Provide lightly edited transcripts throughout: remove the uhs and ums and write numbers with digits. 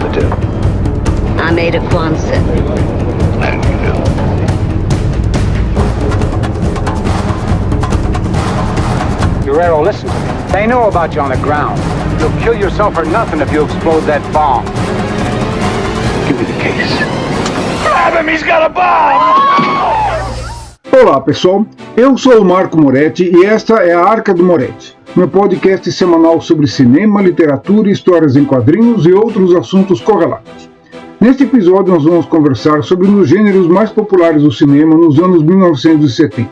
the tip? I made a Quonset. How did you know? Guerrero, listen to me. They know about you on the ground. You'll kill yourself or nothing if you explode that bomb. Give me the case. Grab him! He's got a bomb! Olá pessoal, eu sou o Marco Moretti e esta é a Arca do Moretti, meu podcast semanal sobre cinema, literatura, histórias em quadrinhos e outros assuntos correlatos. Neste episódio nós vamos conversar sobre um dos gêneros mais populares do cinema nos anos 1970.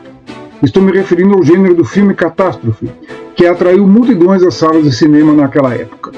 Estou me referindo ao gênero do filme catástrofe, que atraiu multidões às salas de cinema naquela época.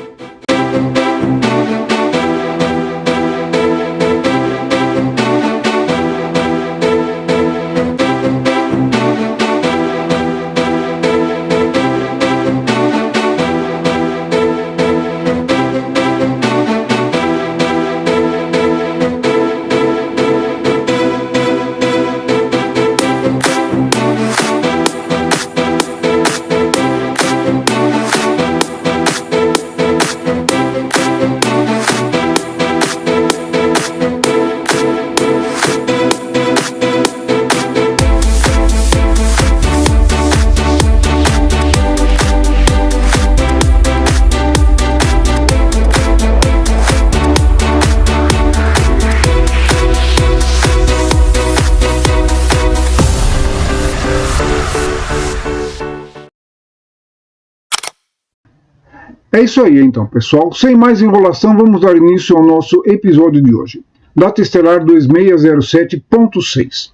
É isso aí então, pessoal. Sem mais enrolação, vamos dar início ao nosso episódio de hoje. Data estelar 2607.6.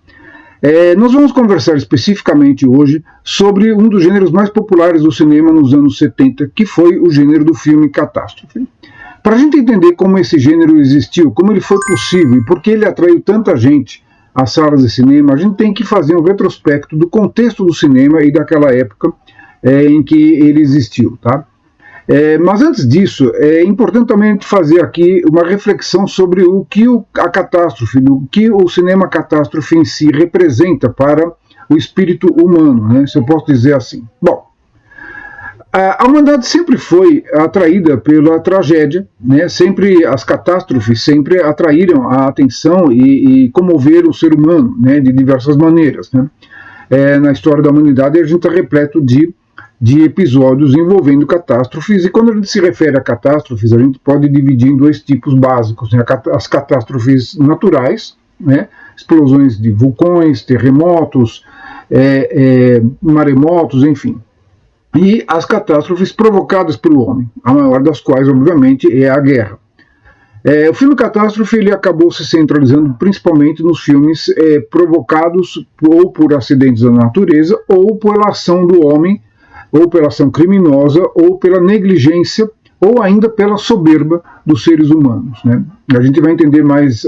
Nós vamos conversar especificamente hoje sobre um dos gêneros mais populares do cinema nos anos 70, que foi o gênero do filme catástrofe. Para a gente entender como esse gênero existiu, como ele foi possível e por que ele atraiu tanta gente às salas de cinema, a gente tem que fazer um retrospecto do contexto do cinema e daquela época em que ele existiu, tá? Mas antes disso, é importante também fazer aqui uma reflexão sobre o que a catástrofe, o que o cinema catástrofe em si representa para o espírito humano, né, se eu posso dizer assim. Bom, a humanidade sempre foi atraída pela tragédia, né, sempre as catástrofes sempre atraíram a atenção e comoveram o ser humano, né, de diversas maneiras, né. Na história da humanidade a gente está repleto de episódios envolvendo catástrofes, e quando a gente se refere a catástrofes, a gente pode dividir em dois tipos básicos, né? As catástrofes naturais, né? Explosões de vulcões, terremotos, maremotos, enfim, e as catástrofes provocadas pelo homem, a maior das quais, obviamente, é a guerra. O filme catástrofe ele acabou se centralizando principalmente nos filmes provocados ou por acidentes da natureza, ou pela ação do homem, ou pela ação criminosa, ou pela negligência, ou ainda pela soberba dos seres humanos, né? A gente vai entender mais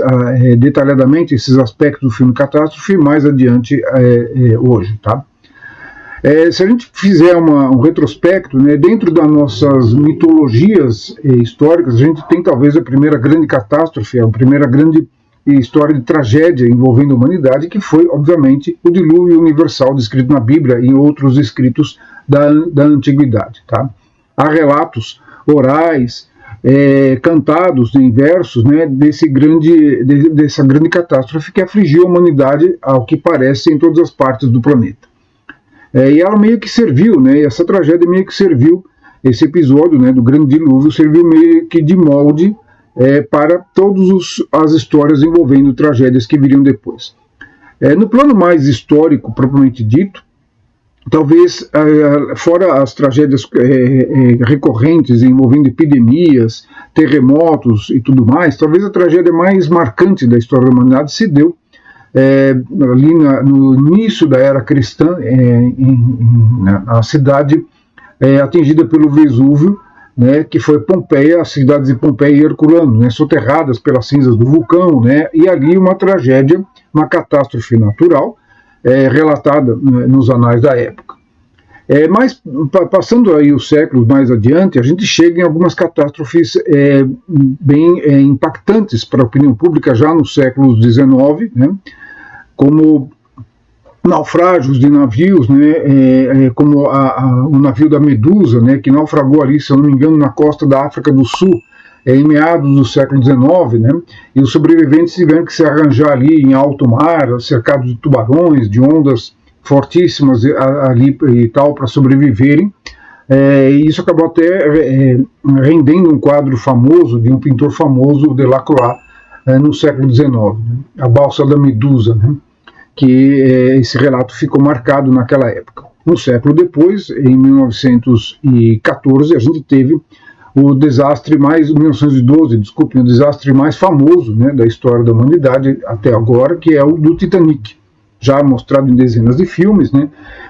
detalhadamente esses aspectos do filme catástrofe mais adiante hoje, tá? Se a gente fizer um retrospecto, né, dentro das nossas mitologias históricas, a gente tem talvez a primeira grande catástrofe, a primeira grande história de tragédia envolvendo a humanidade, que foi, obviamente, o dilúvio universal descrito na Bíblia e em outros escritos da antiguidade. Tá? Há relatos orais, cantados em versos, né, dessa grande catástrofe que afligiu a humanidade, ao que parece, em todas as partes do planeta. E ela meio que serviu, né, essa tragédia meio que serviu, esse episódio, né, do grande dilúvio, serviu meio que de molde para todas as histórias envolvendo tragédias que viriam depois. No plano mais histórico, propriamente dito, talvez, fora as tragédias recorrentes envolvendo epidemias, terremotos e tudo mais, talvez a tragédia mais marcante da história da humanidade se deu ali no início da era cristã, na cidade atingida pelo Vesúvio, né, que foi Pompeia, as cidades de Pompeia e Herculano, né, soterradas pelas cinzas do vulcão, né, e ali uma tragédia, uma catástrofe natural, relatada nos anais da época. Mas, passando aí os séculos mais adiante, a gente chega em algumas catástrofes bem impactantes para a opinião pública já no século XIX, né, como naufrágios de navios, né, como o navio da Medusa, né, que naufragou ali, se eu não me engano, na costa da África do Sul, em meados do século XIX, né? E os sobreviventes tiveram que se arranjar ali em alto mar, cercados de tubarões, de ondas fortíssimas ali e tal, para sobreviverem. E isso acabou até rendendo um quadro famoso de um pintor famoso, Delacroix, no século XIX, né? A Balsa da Medusa, né? Que esse relato ficou marcado naquela época. Um século depois, em 1914, a gente teve o desastre mais, 1912, desculpe, o desastre mais famoso, né, da história da humanidade até agora, que é o do Titanic, já mostrado em dezenas de filmes, né,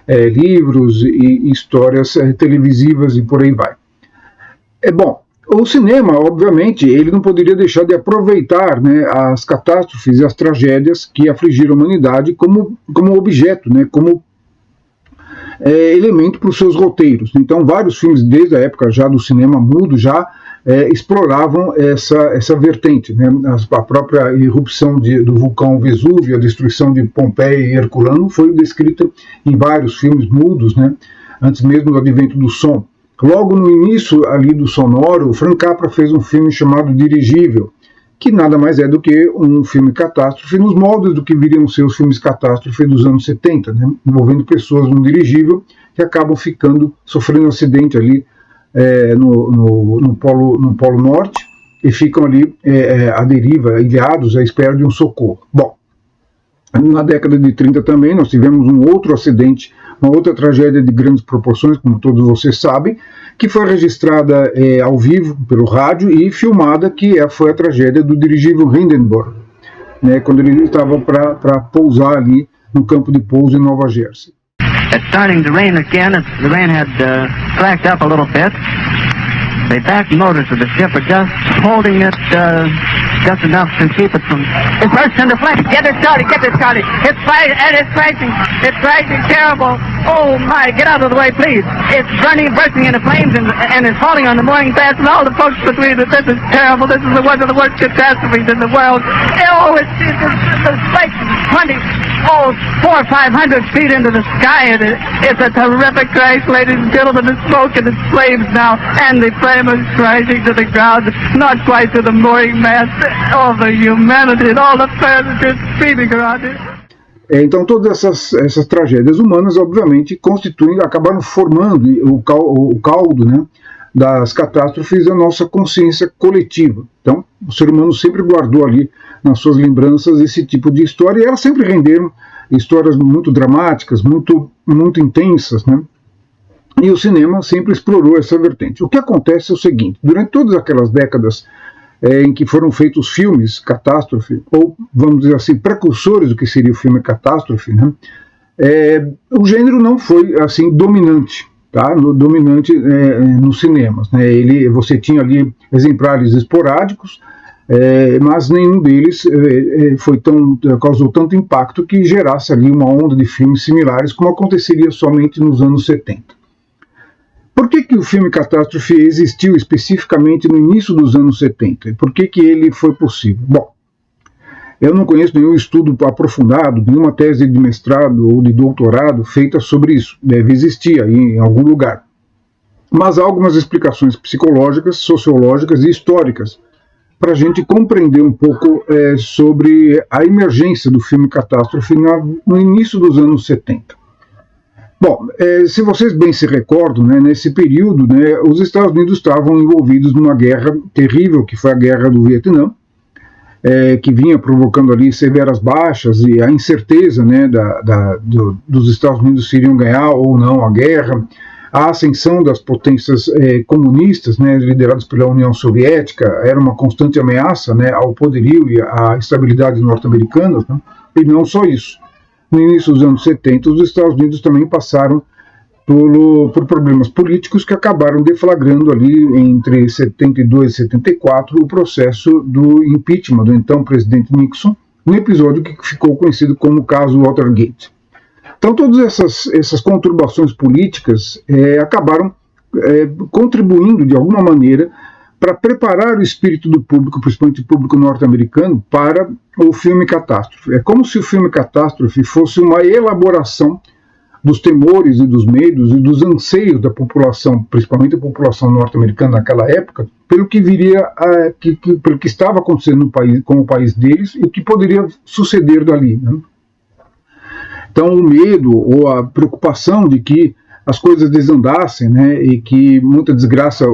livros e histórias televisivas e por aí vai. Bom, o cinema, obviamente, ele não poderia deixar de aproveitar, né, as catástrofes e as tragédias que afligiram a humanidade como objeto, né, como elemento para os seus roteiros. Então, vários filmes, desde a época já do cinema mudo, já exploravam essa vertente, né? A própria erupção do vulcão Vesúvio, a destruição de Pompeia e Herculano, foi descrita em vários filmes mudos, né? Antes mesmo do advento do som. Logo no início ali do sonoro, o Frank Capra fez um filme chamado Dirigível, que nada mais é do que um filme catástrofe, nos moldes do que viriam ser os filmes catástrofe dos anos 70, né, envolvendo pessoas num dirigível que acabam sofrendo um acidente ali no Polo Norte e ficam ali à deriva, ilhados, à espera de um socorro. Bom, na década de 30 também nós tivemos um outro acidente, uma outra tragédia de grandes proporções, como todos vocês sabem, que foi registrada ao vivo pelo rádio e filmada, que foi a tragédia do dirigível Hindenburg, né, quando ele estava para pousar ali no campo de pouso em Nova Jersey. It's starting to rain again. The rain had slacked up a little bit. The back motors of the ship are just holding it just enough to keep it from... It burst into flames. Get it started. It's crashing. It's crashing terrible. Oh my, get out of the way, please. It's bursting into flames and it's falling on the mooring mast and all the folks between it. This is terrible. This is one of the worst catastrophes in the world. Oh, it's like 400 or 500 feet into the sky. It's a terrific crash, ladies and gentlemen. It's smoke and it's flames now, and the flame is crashing to the ground, not quite to the mooring mast. All the humanity and all the passengers screaming around it. Então todas essas tragédias humanas, obviamente, acabaram formando o caldo, né, das catástrofes da nossa consciência coletiva. Então, o ser humano sempre guardou ali nas suas lembranças esse tipo de história, e elas sempre renderam histórias muito dramáticas, muito intensas, né? E o cinema sempre explorou essa vertente. O que acontece é o seguinte: durante todas aquelas décadas em que foram feitos filmes catástrofe, ou vamos dizer assim, precursores do que seria o filme catástrofe, né? O gênero não foi assim dominante, tá? Dominante nos cinemas, né? Você tinha ali exemplares esporádicos, mas nenhum deles causou tanto impacto que gerasse ali uma onda de filmes similares, como aconteceria somente nos anos 70. Por que o filme catástrofe existiu especificamente no início dos anos 70? E por que ele foi possível? Bom, eu não conheço nenhum estudo aprofundado, nenhuma tese de mestrado ou de doutorado feita sobre isso. Deve existir aí em algum lugar. Mas há algumas explicações psicológicas, sociológicas e históricas para a gente compreender um pouco sobre a emergência do filme catástrofe no início dos anos 70. Bom, se vocês bem se recordam, né, nesse período, né, os Estados Unidos estavam envolvidos numa guerra terrível, que foi a Guerra do Vietnã, que vinha provocando ali severas baixas e a incerteza, né, dos Estados Unidos se iriam ganhar ou não a guerra, a ascensão das potências comunistas, né, lideradas pela União Soviética, era uma constante ameaça, né, ao poderio e à estabilidade norte-americanas, né, e não só isso. No início dos anos 70, os Estados Unidos também passaram por problemas políticos que acabaram deflagrando ali entre 72 e 74 o processo do impeachment do então presidente Nixon, um episódio que ficou conhecido como o caso Watergate. Então todas essas conturbações políticas acabaram contribuindo de alguma maneira para preparar o espírito do público, principalmente o público norte-americano, para o filme catástrofe. É como se o filme catástrofe fosse uma elaboração dos temores e dos medos e dos anseios da população, principalmente a população norte-americana naquela época, pelo que viria, pelo que estava acontecendo no país, com o país deles e o que poderia suceder dali, né? Então o medo ou a preocupação de que as coisas desandassem, né, e que muita desgraça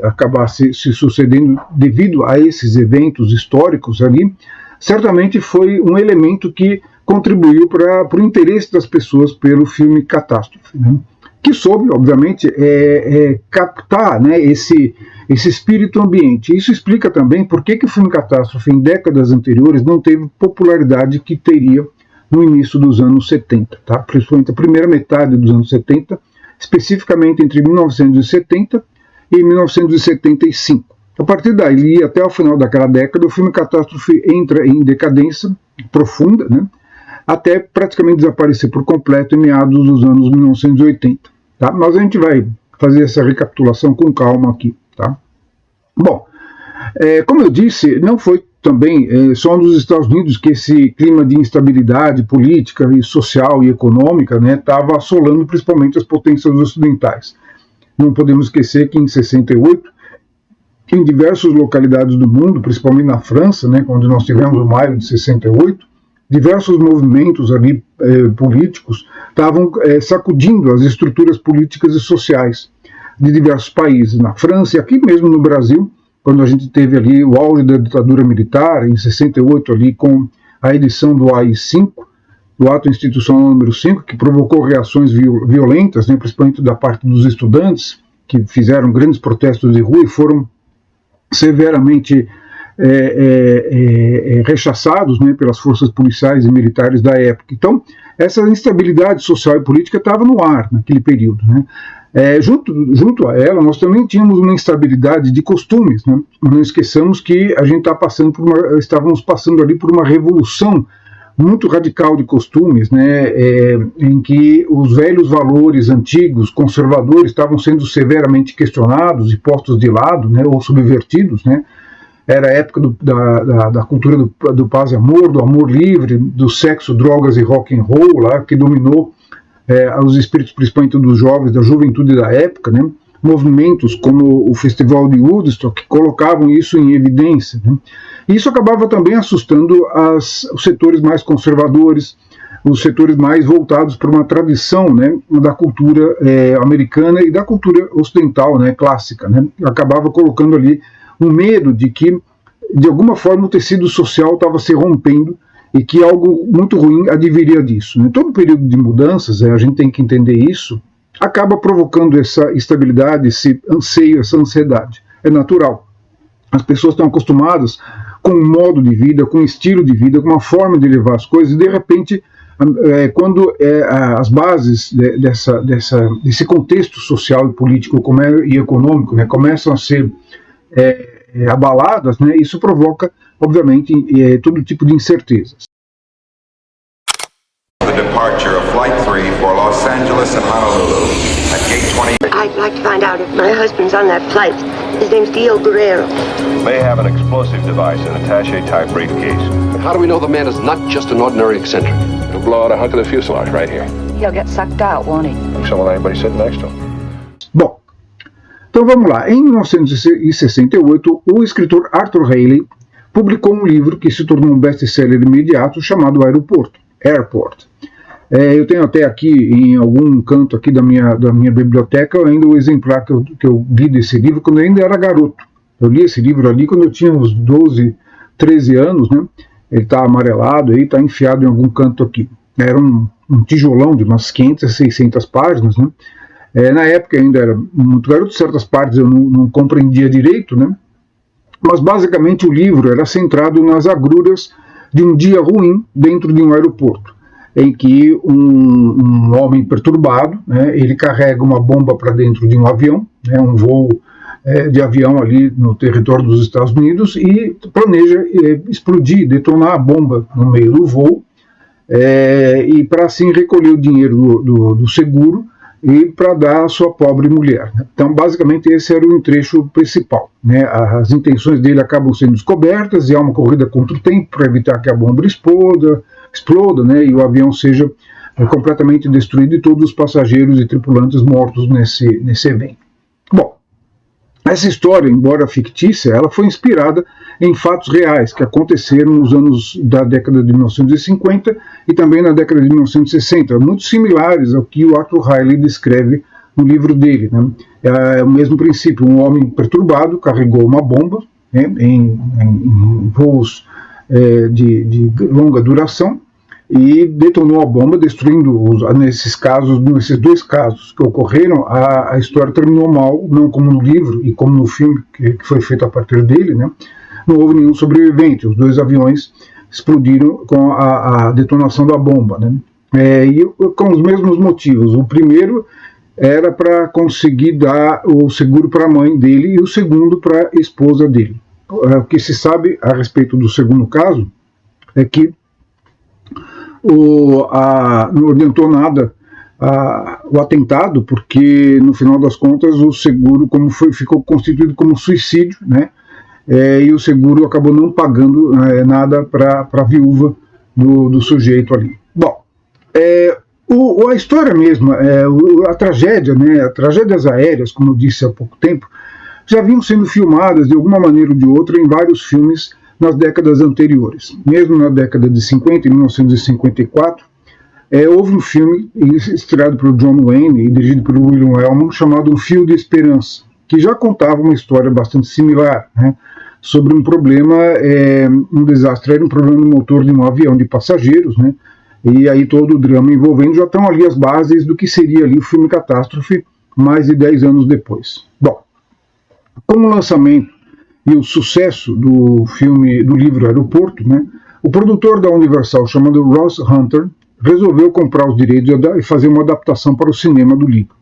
acabasse se sucedendo devido a esses eventos históricos ali, certamente foi um elemento que contribuiu para o interesse das pessoas pelo filme Catástrofe, né, que soube, obviamente, captar, né, esse espírito ambiente. Isso explica também por que o filme Catástrofe, em décadas anteriores, não teve popularidade que teria no início dos anos 70, tá? Principalmente a primeira metade dos anos 70, especificamente entre 1970 e 1975. A partir daí, até o final daquela década, o filme Catástrofe entra em decadência profunda, né? Até praticamente desaparecer por completo em meados dos anos 1980. Tá? Mas a gente vai fazer essa recapitulação com calma aqui. Tá? Bom, como eu disse, não foi também só nos Estados Unidos que esse clima de instabilidade política e social e econômica estava assolando principalmente as potências ocidentais. Não podemos esquecer que em 68, em diversas localidades do mundo, principalmente na França, onde nós tivemos o maio de 68, diversos movimentos ali políticos estavam sacudindo as estruturas políticas e sociais de diversos países. Na França e aqui mesmo no Brasil, quando a gente teve ali o auge da ditadura militar, em 68, ali com a edição do AI-5, do Ato Institucional número 5, que provocou reações violentas, principalmente da parte dos estudantes, que fizeram grandes protestos de rua e foram severamente rechaçados pelas forças policiais e militares da época. Então, essa instabilidade social e política estava no ar naquele período, junto a ela, nós também tínhamos uma instabilidade de costumes. Não esqueçamos que a gente estávamos passando ali por uma revolução muito radical de costumes, em que os velhos valores antigos, conservadores, estavam sendo severamente questionados e postos de lado, ou subvertidos. Era a época da cultura do paz e amor, do amor livre, do sexo, drogas e rock and roll, lá, que dominou os espíritos principalmente dos jovens, da juventude da época, movimentos como o Festival de Woodstock colocavam isso em evidência. E isso acabava também assustando os setores mais conservadores, os setores mais voltados para uma tradição da cultura americana e da cultura ocidental, clássica. Acabava colocando ali um medo de que, de alguma forma, o tecido social estava se rompendo e que algo muito ruim adviria disso. Todo período de mudanças, a gente tem que entender isso, acaba provocando essa instabilidade, esse anseio, essa ansiedade. É natural. As pessoas estão acostumadas com um modo de vida, com um estilo de vida, com uma forma de levar as coisas, e de repente, quando as bases desse contexto social e político e econômico começam a ser abaladas, isso provoca, obviamente, todo tipo de incertezas. The departure of Flight 3 for Los Angeles and Honolulu at Gate 20. I'd like to find out if my husband's on that flight. His name's Dio Guerrero. May have an explosive device in a attaché-type briefcase. How do we know the man is not just an ordinary eccentric? He'll blow out a hunk of the fuselage right here. He'll get sucked out, won't he? So will anybody sitting next to him. Bom, então vamos lá. Em 1968, o escritor Arthur Haley publicou um livro que se tornou um best-seller imediato chamado Airport. Eu tenho até aqui, em algum canto aqui da minha biblioteca, ainda o exemplar que eu li desse livro quando eu ainda era garoto. Eu li esse livro ali quando eu tinha uns 12, 13 anos, Ele está amarelado, está enfiado em algum canto aqui. Era um tijolão de umas 500, 600 páginas, Na época eu ainda era muito garoto, certas partes eu não compreendia direito, Mas basicamente o livro era centrado nas agruras de um dia ruim dentro de um aeroporto, em que um homem perturbado, ele carrega uma bomba para dentro de um avião, um voo de avião ali no território dos Estados Unidos, e planeja explodir, detonar a bomba no meio do voo, e para assim recolher o dinheiro do seguro e para dar à sua pobre mulher. Então, basicamente, esse era o trecho principal. As intenções dele acabam sendo descobertas e há uma corrida contra o tempo para evitar que a bomba exploda, e o avião seja completamente destruído e todos os passageiros e tripulantes mortos nesse evento. Bom, essa história, embora fictícia, ela foi inspirada em fatos reais que aconteceram nos anos da década de 1950 e também na década de 1960, muito similares ao que o Arthur Riley descreve no livro dele, né? É o mesmo princípio, um homem perturbado carregou uma bomba, né, em voos de longa duração, e detonou a bomba, destruindo nesses dois casos que ocorreram, a história terminou mal, não como no livro e como no filme que foi feito a partir dele, né? Não houve nenhum sobrevivente, os dois aviões explodiram com a detonação da bomba, né? E com os mesmos motivos. O primeiro era para conseguir dar o seguro para a mãe dele e o segundo para a esposa dele. O que se sabe a respeito do segundo caso é que não adiantou nada o atentado, porque no final das contas o seguro ficou constituído como suicídio, né? E o seguro acabou não pagando nada para a viúva do sujeito ali. Bom, a história mesma, a tragédia, né? As tragédias aéreas, como eu disse há pouco tempo, já vinham sendo filmadas de alguma maneira ou de outra em vários filmes nas décadas anteriores. Mesmo na década de 50, em 1954, houve um filme estreado pelo John Wayne e dirigido pelo William Wellman, chamado Um Fio de Esperança, que já contava uma história bastante similar, né, sobre um problema, um desastre, era um problema no motor de um avião de passageiros, né, e aí todo o drama envolvendo, já estão ali as bases do que seria ali o filme Catástrofe, mais de 10 anos depois. Bom, com o lançamento e o sucesso do livro Aeroporto, né, o produtor da Universal, chamado Ross Hunter, resolveu comprar os direitos e fazer uma adaptação para o cinema do livro.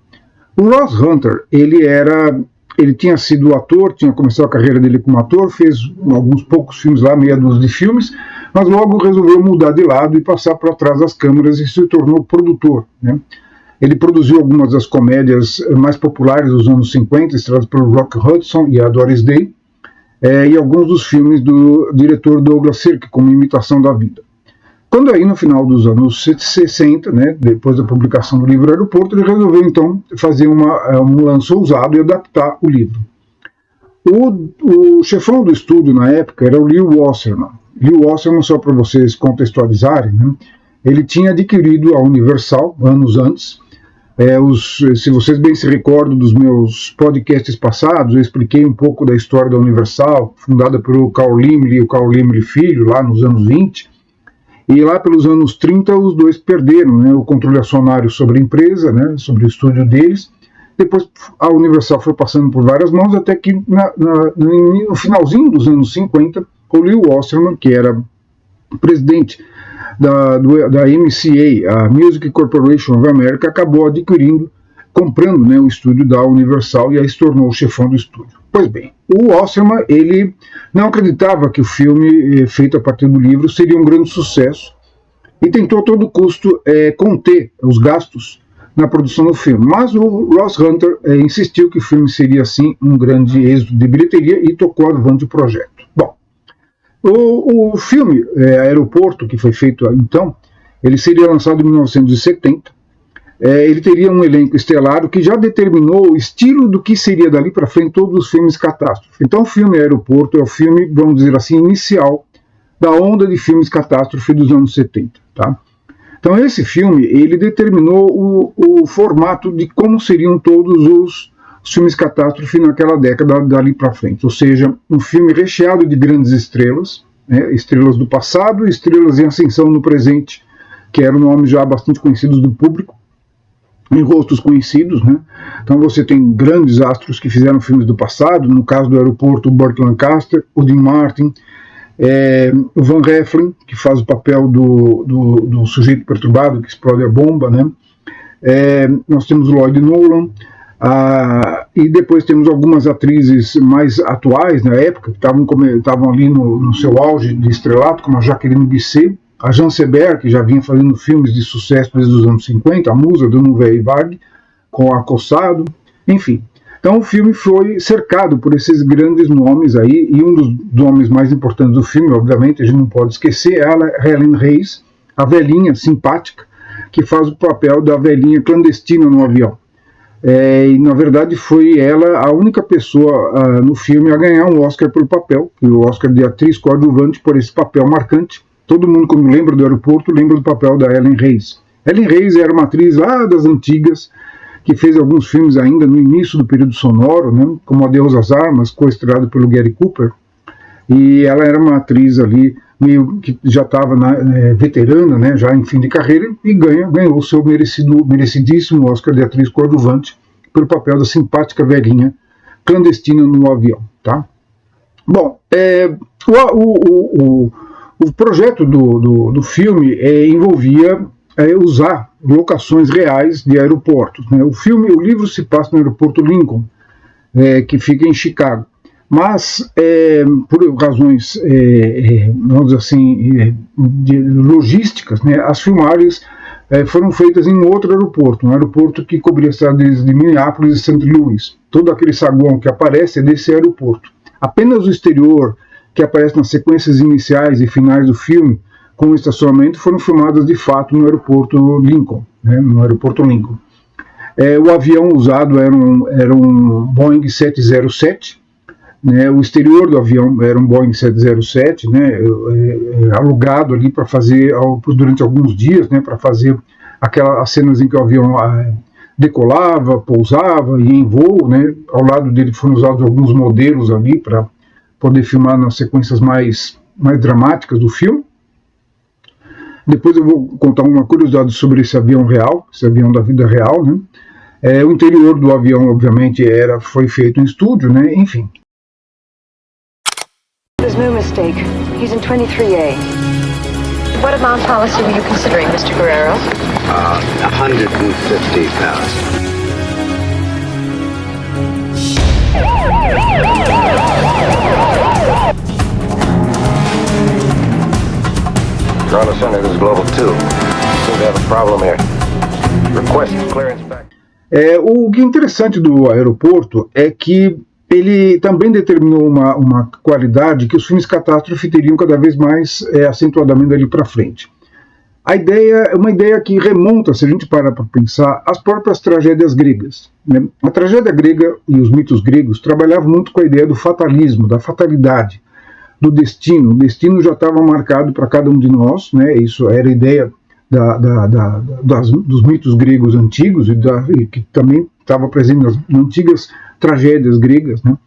O Ross Hunter, ele tinha sido ator, tinha começado a carreira dele como ator, fez alguns poucos filmes lá, meia dúzia de filmes, mas logo resolveu mudar de lado e passar para trás das câmeras e se tornou produtor, né. Ele produziu algumas das comédias mais populares dos anos 50, estreladas pelo Rock Hudson e a Doris Day, e alguns dos filmes do diretor Douglas Sirk, como Imitação da Vida. Quando aí, no final dos anos 60, né, depois da publicação do livro Aeroporto, ele resolveu então fazer um lance ousado e adaptar o livro. O chefão do estúdio na época era o Lew Wasserman. Lew Wasserman, só para vocês contextualizarem, né, ele tinha adquirido a Universal anos antes. Se vocês bem se recordam dos meus podcasts passados, eu expliquei um pouco da história da Universal, fundada pelo Carl Laemmle e o Carl Laemmle Filho, lá nos anos 20, e lá pelos anos 30 os dois perderam, né, o controle acionário sobre a empresa, né, sobre o estúdio deles. Depois a Universal foi passando por várias mãos, até que no finalzinho dos anos 50, o Lew Wasserman, que era presidente da MCA, a Music Corporation of America, acabou comprando, né, o estúdio da Universal e aí se tornou o chefão do estúdio. Pois bem, o Wasserman, ele não acreditava que o filme feito a partir do livro seria um grande sucesso e tentou a todo custo conter os gastos na produção do filme. Mas o Ross Hunter insistiu que o filme seria, sim, um grande êxito de bilheteria e tocou avante o projeto. Bom, o filme Aeroporto, que foi feito então, ele seria lançado em 1970. Ele teria um elenco estelar que já determinou o estilo do que seria dali para frente todos os filmes catástrofe. Então o filme Aeroporto é o filme, vamos dizer assim, inicial da onda de filmes catástrofe dos anos 70. Tá? Então esse filme, ele determinou o formato de como seriam todos os filmes catástrofe naquela década dali para frente. Ou seja, um filme recheado de grandes estrelas, né, estrelas do passado, estrelas em ascensão no presente, que eram nomes já bastante conhecidos do público, em rostos conhecidos, né? Então você tem grandes astros que fizeram filmes do passado, no caso do Aeroporto, o Burt Lancaster, o Dean Martin, o Van Heflin, que faz o papel do sujeito perturbado que explode a bomba, né? Nós temos o Lloyd Nolan, e depois temos algumas atrizes mais atuais na época, que estavam ali no seu auge de estrelato, como a Jacqueline Bisset, a Jean Seberg, que já vinha fazendo filmes de sucesso desde os anos 50, a musa do Nouvelle Vague, com Acossado, enfim. Então o filme foi cercado por esses grandes nomes aí, e um dos nomes mais importantes do filme, obviamente, a gente não pode esquecer, ela é Helen Hayes, a velhinha simpática, que faz o papel da velhinha clandestina no avião. E na verdade foi ela a única pessoa no filme a ganhar um Oscar pelo papel, o Oscar de atriz coadjuvante por esse papel marcante. Todo mundo, quando lembra do aeroporto, lembra do papel da Ellen Hayes. Ellen Hayes era uma atriz lá das antigas, que fez alguns filmes ainda no início do período sonoro, né, como Adeus às Armas, co-estrelado pelo Gary Cooper, e ela era uma atriz ali, meio que já estava veterana, né, já em fim de carreira, e ganhou o seu merecidíssimo Oscar de atriz coadjuvante pelo papel da simpática velhinha clandestina no avião. Tá? Bom, o projeto do filme envolvia usar locações reais de aeroportos. Né? O livro se passa no aeroporto Lincoln, que fica em Chicago. Mas, por razões, vamos dizer assim, de logísticas, né, as filmagens foram feitas em outro aeroporto, um aeroporto que cobria as cidades de Minneapolis e St. Louis. Todo aquele saguão que aparece é desse aeroporto. Apenas o exterior, que aparece nas sequências iniciais e finais do filme, com o estacionamento, foram filmadas de fato no aeroporto Lincoln. Né, no aeroporto Lincoln. O avião usado era um Boeing 707, né, o exterior do avião era um Boeing 707, né, alugado ali para fazer, durante alguns dias, né, para fazer aquelas cenas em que o avião decolava, pousava, ia em voo. Né, ao lado dele foram usados alguns modelos ali para poder filmar nas sequências mais dramáticas do filme. Depois eu vou contar uma curiosidade sobre esse avião real, esse avião da vida real. Né. O interior do avião, obviamente, foi feito em estúdio, né, enfim. There's no mistake. He's in 23A. What amount policy were you considering, Mr. Guerrero? 150,000. Toronto Center, this is Global 2. Seem to have a problem here. Request clearance back. O que é interessante do aeroporto é que ele também determinou uma qualidade que os filmes catástrofe teriam cada vez mais acentuadamente ali para frente. A ideia é uma ideia que remonta, se a gente parar para pensar, às próprias tragédias gregas. Né? A tragédia grega e os mitos gregos trabalhavam muito com a ideia do fatalismo, da fatalidade, do destino. O destino já estava marcado para cada um de nós, né? Isso era a ideia dos mitos gregos antigos e que também estava presente nas antigas tragédias gregas, né?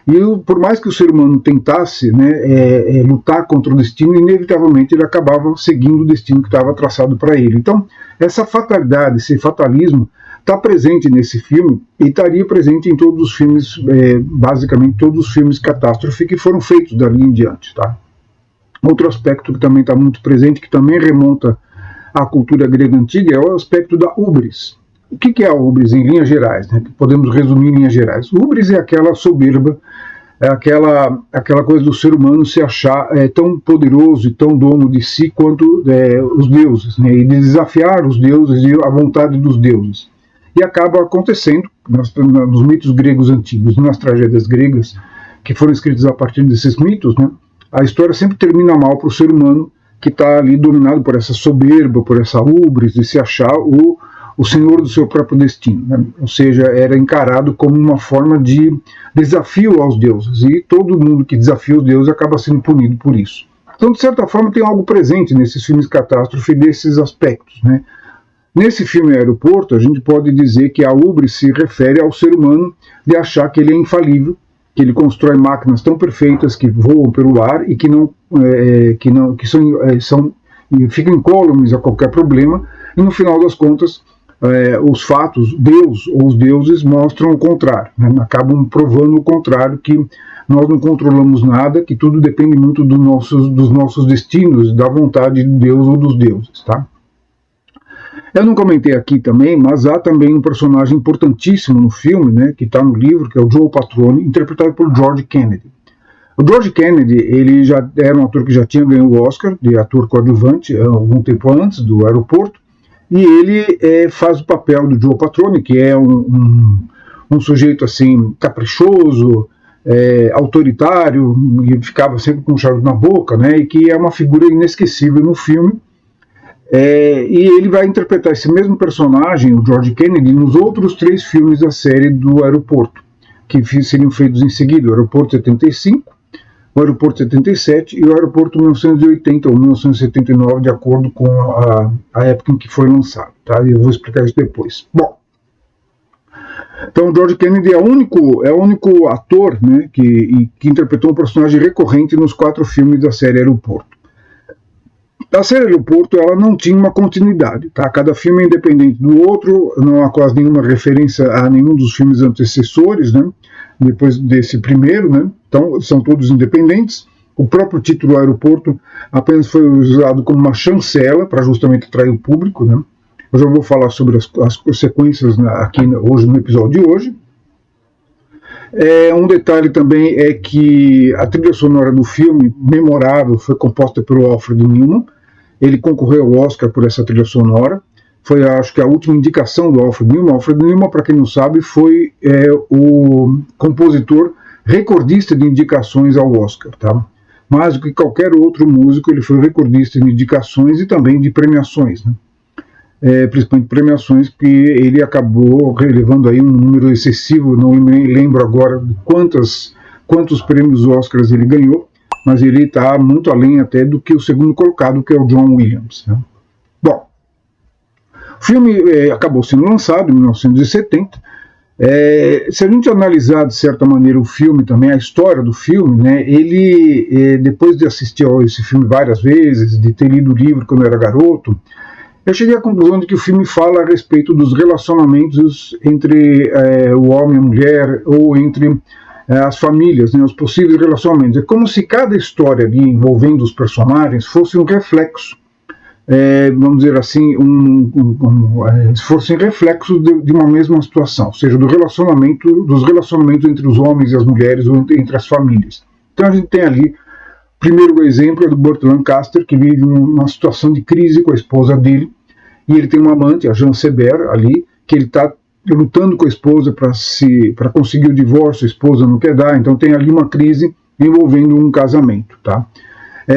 E por mais que o ser humano tentasse, né, lutar contra o destino, inevitavelmente ele acabava seguindo o destino que estava traçado para ele. Então, essa fatalidade, esse fatalismo, está presente nesse filme e estaria presente em todos os filmes, basicamente todos os filmes catástrofe que foram feitos dali em diante. Tá? Outro aspecto que também está muito presente, que também remonta à cultura grega antiga, é o aspecto da ubris. O que é a ubris em linhas gerais? Né? Podemos resumir em linhas gerais. Ubris é aquela soberba, é aquela coisa do ser humano se achar tão poderoso e tão dono de si quanto os deuses, né? E de desafiar os deuses e a vontade dos deuses. E acaba acontecendo nos mitos gregos antigos, nas tragédias gregas, que foram escritas a partir desses mitos, né? A história sempre termina mal para o ser humano que está ali dominado por essa soberba, por essa ubris, de se achar o senhor do seu próprio destino, né? Ou seja, era encarado como uma forma de desafio aos deuses, e todo mundo que desafia os deuses acaba sendo punido por isso. Então, de certa forma, tem algo presente nesses filmes catástrofe desses aspectos, né? Nesse filme Aeroporto, a gente pode dizer que a ubris se refere ao ser humano de achar que ele é infalível, que ele constrói máquinas tão perfeitas que voam pelo ar e que ficam incólumes a qualquer problema, e no final das contas os fatos, Deus ou os deuses mostram o contrário, né? Acabam provando o contrário, que nós não controlamos nada, que tudo depende muito dos nossos destinos, da vontade de Deus ou dos deuses. Tá? Eu não comentei aqui também, mas há também um personagem importantíssimo no filme, né, que está no livro, que é o Joe Patrone, interpretado por George Kennedy. O George Kennedy, ele já era um ator que já tinha ganho o Oscar de ator coadjuvante algum tempo antes do Aeroporto, e ele faz o papel do Joe Patrone, que é um sujeito assim caprichoso, autoritário, e ficava sempre com um charuto na boca, né, e que é uma figura inesquecível no filme. E ele vai interpretar esse mesmo personagem, o George Kennedy, nos outros 3 filmes da série do Aeroporto, que seriam feitos em seguida: o Aeroporto 75, o Aeroporto 77 e o Aeroporto 1980 ou 1979, de acordo com a época em que foi lançado. Tá? Eu vou explicar isso depois. Bom, então o George Kennedy é o único ator, né, que interpretou um personagem recorrente nos 4 filmes da série Aeroporto. A série Aeroporto, ela não tinha uma continuidade, tá? Cada filme é independente do outro, não há quase nenhuma referência a nenhum dos filmes antecessores, né? Depois desse primeiro, né? Então são todos independentes. O próprio título Aeroporto apenas foi usado como uma chancela para justamente atrair o público, né? Eu já vou falar sobre as sequências aqui hoje no episódio de hoje. Um detalhe também é que a trilha sonora do filme, memorável, foi composta pelo Alfred Newman. Ele concorreu ao Oscar por essa trilha sonora. Foi, acho que, a última indicação do Alfred Newman. Alfred Newman, para quem não sabe, foi o compositor recordista de indicações ao Oscar. Tá? Mais do que qualquer outro músico, ele foi recordista de indicações e também de premiações, né? Principalmente premiações que ele acabou relevando aí um número excessivo, não me lembro agora de quantos prêmios Oscars ele ganhou, mas ele está muito além até do que o segundo colocado, que é o John Williams, né? Bom, o filme acabou sendo lançado em 1970. Se a gente analisar de certa maneira o filme também, a história do filme, né, ele, depois de assistir a esse filme várias vezes, de ter lido o livro quando eu era garoto, eu cheguei à conclusão de que o filme fala a respeito dos relacionamentos entre o homem e a mulher, ou entre as famílias, né, os possíveis relacionamentos. É como se cada história ali envolvendo os personagens fosse um reflexo, vamos dizer assim, fossem reflexos de uma mesma situação, ou seja, dos relacionamentos entre os homens e as mulheres, ou entre as famílias. Então a gente tem ali, primeiro exemplo é do Burt Lancaster, que vive uma situação de crise com a esposa dele, e ele tem uma amante, a Jean Seber, ali, que ele está lutando com a esposa para conseguir o divórcio, a esposa não quer dar, então tem ali uma crise envolvendo um casamento. Tá?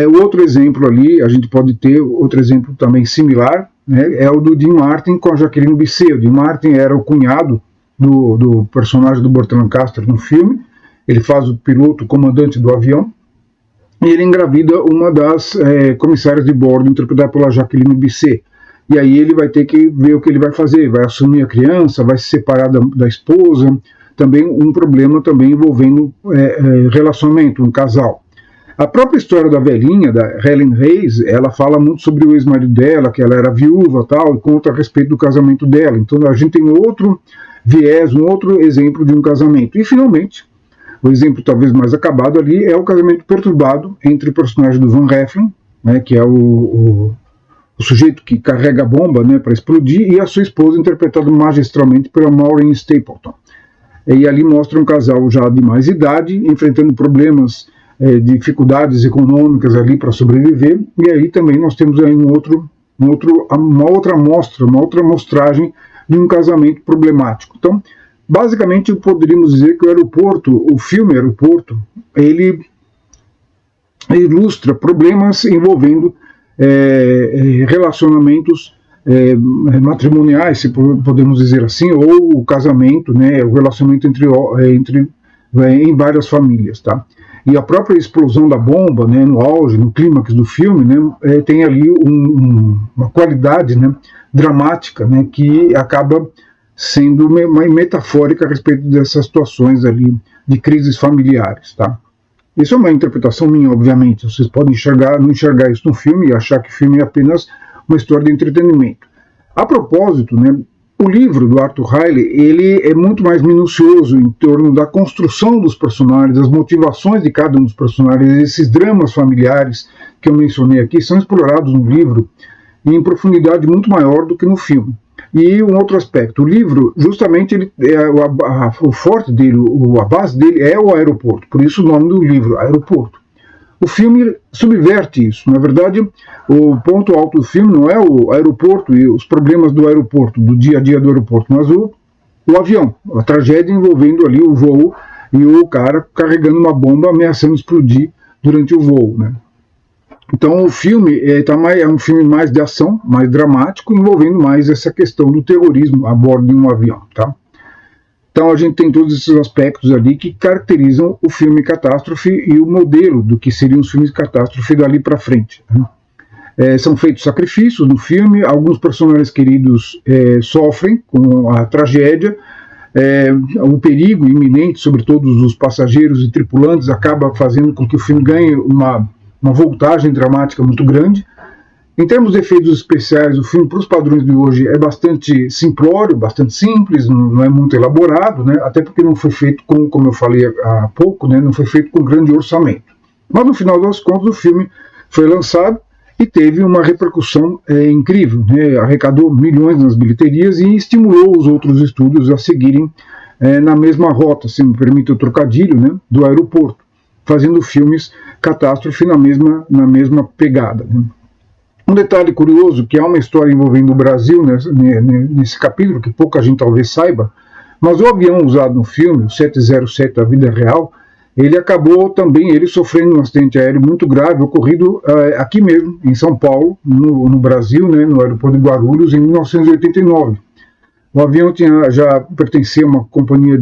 O outro exemplo ali, a gente pode ter outro exemplo também similar, né, é o do Dean Martin com a Jacqueline Bisset. O Dean Martin era o cunhado do personagem do Burt Lancaster no filme, ele faz o piloto, o comandante do avião, e ele engravida uma das comissárias de bordo, interpretada pela Jacqueline Bisset. E aí ele vai ter que ver o que ele vai fazer, vai assumir a criança, vai se separar da esposa, também um problema também envolvendo relacionamento, um casal. A própria história da velhinha, da Helen Hayes, ela fala muito sobre o ex-marido dela, que ela era viúva tal, e conta a respeito do casamento dela. Então a gente tem outro viés, um outro exemplo de um casamento. E finalmente, o exemplo talvez mais acabado ali é o casamento perturbado entre o personagem do Van Heflin, né, que é o sujeito que carrega a bomba, né, para explodir, e a sua esposa, interpretada magistralmente pela Maureen Stapleton. E ali mostra um casal já de mais idade, enfrentando problemas, dificuldades econômicas ali para sobreviver, e aí também nós temos aí uma outra mostragem de um casamento problemático. Então, basicamente, poderíamos dizer que o filme Aeroporto, ele ilustra problemas envolvendo relacionamentos matrimoniais, se podemos dizer assim, ou o casamento, né, o relacionamento em várias famílias, tá? E a própria explosão da bomba, né, no auge, no clímax do filme, né, tem ali uma qualidade, né, dramática, né, que acaba sendo metafórica a respeito dessas situações ali de crises familiares, tá? Isso é uma interpretação minha, obviamente. Vocês podem não enxergar isso no filme e achar que o filme é apenas uma história de entretenimento. A propósito, né, o livro do Arthur Riley, ele é muito mais minucioso em torno da construção dos personagens, das motivações de cada um dos personagens. Esses dramas familiares que eu mencionei aqui são explorados no livro em profundidade muito maior do que no filme. E um outro aspecto, o livro, justamente, o forte dele, a base dele é o aeroporto, por isso o nome do livro, Aeroporto. O filme subverte isso. Na verdade, o ponto alto do filme não é o aeroporto e os problemas do aeroporto, do dia a dia do aeroporto, mas o avião, a tragédia envolvendo ali o voo e o cara carregando uma bomba ameaçando explodir durante o voo, né? Então o filme é um filme mais de ação, mais dramático, envolvendo mais essa questão do terrorismo a bordo de um avião, tá? Então a gente tem todos esses aspectos ali que caracterizam o filme Catástrofe e o modelo do que seriam os filmes de catástrofe dali para frente, né? São feitos sacrifícios no filme, alguns personagens queridos sofrem com a tragédia, o perigo iminente sobre todos os passageiros e tripulantes acaba fazendo com que o filme ganhe uma voltagem dramática muito grande. Em termos de efeitos especiais, o filme, para os padrões de hoje, é bastante simplório, bastante simples, não é muito elaborado, né? Até porque não foi feito como eu falei há pouco, né? Não foi feito com grande orçamento. Mas no final das contas o filme foi lançado e teve uma repercussão incrível, né? Arrecadou milhões nas bilheterias e estimulou os outros estúdios a seguirem na mesma rota, se me permite o trocadilho, né? Do aeroporto, fazendo filmes catástrofe na mesma pegada, né? Um detalhe curioso, que há uma história envolvendo o Brasil nesse capítulo, que pouca gente talvez saiba, mas o avião usado no filme, o 707 da vida real, ele acabou também sofrendo um acidente aéreo muito grave, ocorrido aqui mesmo, em São Paulo, no Brasil, né, no aeroporto de Guarulhos, em 1989. O avião já pertencia a uma companhia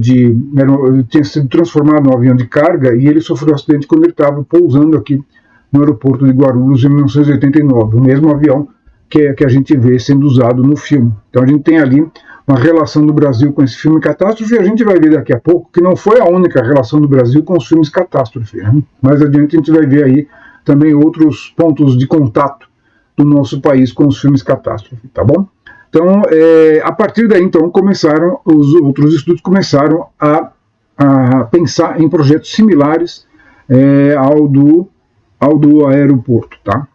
tinha sido transformado num avião de carga, e ele sofreu um acidente quando ele estava pousando aqui no aeroporto de Guarulhos em 1989, o mesmo avião que a gente vê sendo usado no filme. Então a gente tem ali uma relação do Brasil com esse filme Catástrofe, e a gente vai ver daqui a pouco que não foi a única relação do Brasil com os filmes Catástrofe, né? Mais adiante a gente vai ver aí também outros pontos de contato do nosso país com os filmes Catástrofe, tá bom? Então, a partir daí, então, os outros estúdios começaram a pensar em projetos similares ao do aeroporto, tá?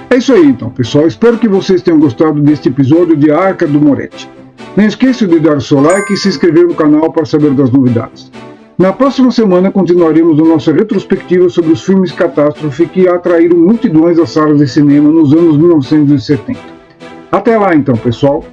É isso aí, então, pessoal. Espero que vocês tenham gostado deste episódio de A Arca do Moretti. Não esqueça de dar o seu like e se inscrever no canal para saber das novidades. Na próxima semana continuaremos a nossa retrospectiva sobre os filmes Catástrofe que atraíram multidões às salas de cinema nos anos 1970. Até lá, então, pessoal.